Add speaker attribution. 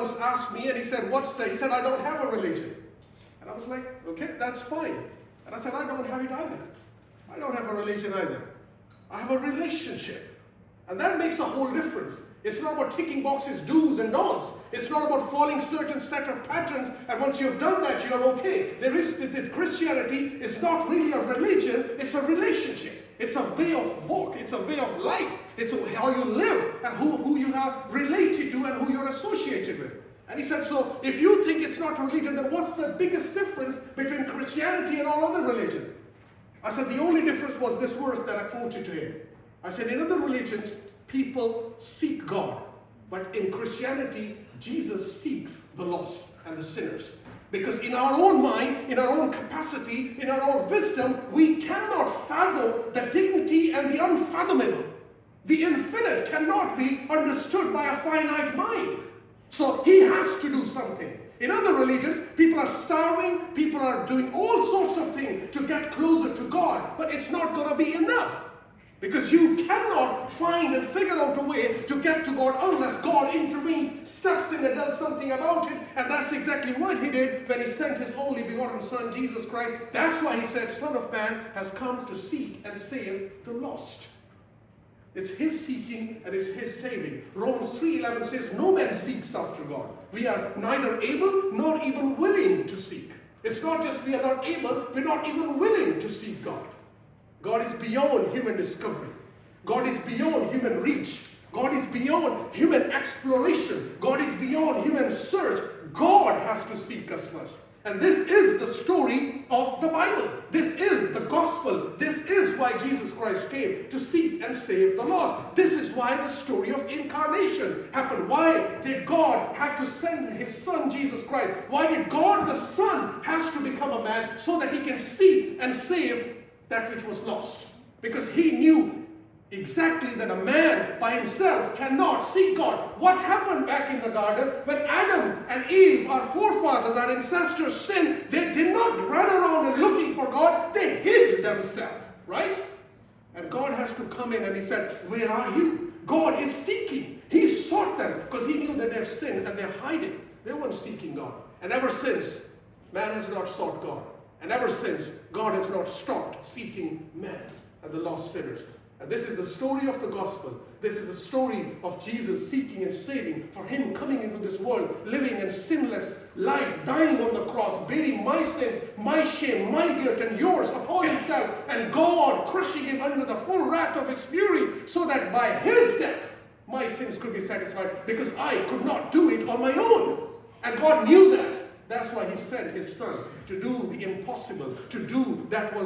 Speaker 1: once asked me, and he said, he said, I don't have a religion. And I was like, okay, that's fine. And I said, I don't have it either. I don't have a religion either. I have a relationship. And that makes a whole difference. It's not about ticking boxes, do's and don'ts. It's not about following certain set of patterns, and once you've done that, you're okay. Christianity is not really a religion, it's a relationship. It's a way of walk, it's a way of life. It's how you live and who you have related to and who you're associated with. And he said, so if you think it's not a religion, then what's the biggest difference between Christianity and all other religions? I said, the only difference was this verse that I quoted to him. I said, in other religions, people seek God. But in Christianity, Jesus seeks the lost and the sinners. Because in our own mind, in our own capacity, in our own wisdom, we cannot fathom the dignity and the unfathomable. The infinite cannot be understood by a finite mind. So he has to do something. In other religions, people are starving, people are doing all sorts of things to get closer to God, but it's not going to be enough. Because you cannot find and figure out a way to get to God unless God intervenes, steps in and does something about it. And that's exactly what he did when he sent his only begotten Son, Jesus Christ. That's why he said, Son of Man has come to seek and save the lost. It's his seeking and it's his saving. Romans 3:11 says, no man seeks after God. We are neither able nor even willing to seek. It's not just we are not able, we're not even willing to seek God. God is beyond human discovery. God is beyond human reach. God is beyond human exploration. God is beyond human search. God has to seek us first. And this is the story of the Bible. This is the gospel. This is why Jesus Christ came, to seek and save the lost. This is why the story of incarnation happened. Why did God have to send his Son, Jesus Christ? Why did God the Son has to become a man so that he can seek and save that which was lost? Because he knew exactly that a man by himself cannot seek God. What happened back in the garden when Adam and Eve, our forefathers, our ancestors, sinned? They did not run around and looking for God. They hid themselves, right? And God has to come in and he said, where are you? God is seeking. He sought them because he knew that they have sinned and they're hiding. They weren't seeking God. And ever since, man has not sought God. And ever since, God has not stopped seeking man and the lost sinners. And this is the story of the gospel. This is the story of Jesus seeking and saving, for him coming into this world, living a sinless life, dying on the cross, bearing my sins, my shame, my guilt, and yours upon himself, and God crushing him under the full wrath of his fury, so that by his death, my sins could be satisfied, because I could not do it on my own. And God knew that. That's why he sent his Son to do the impossible, to do that was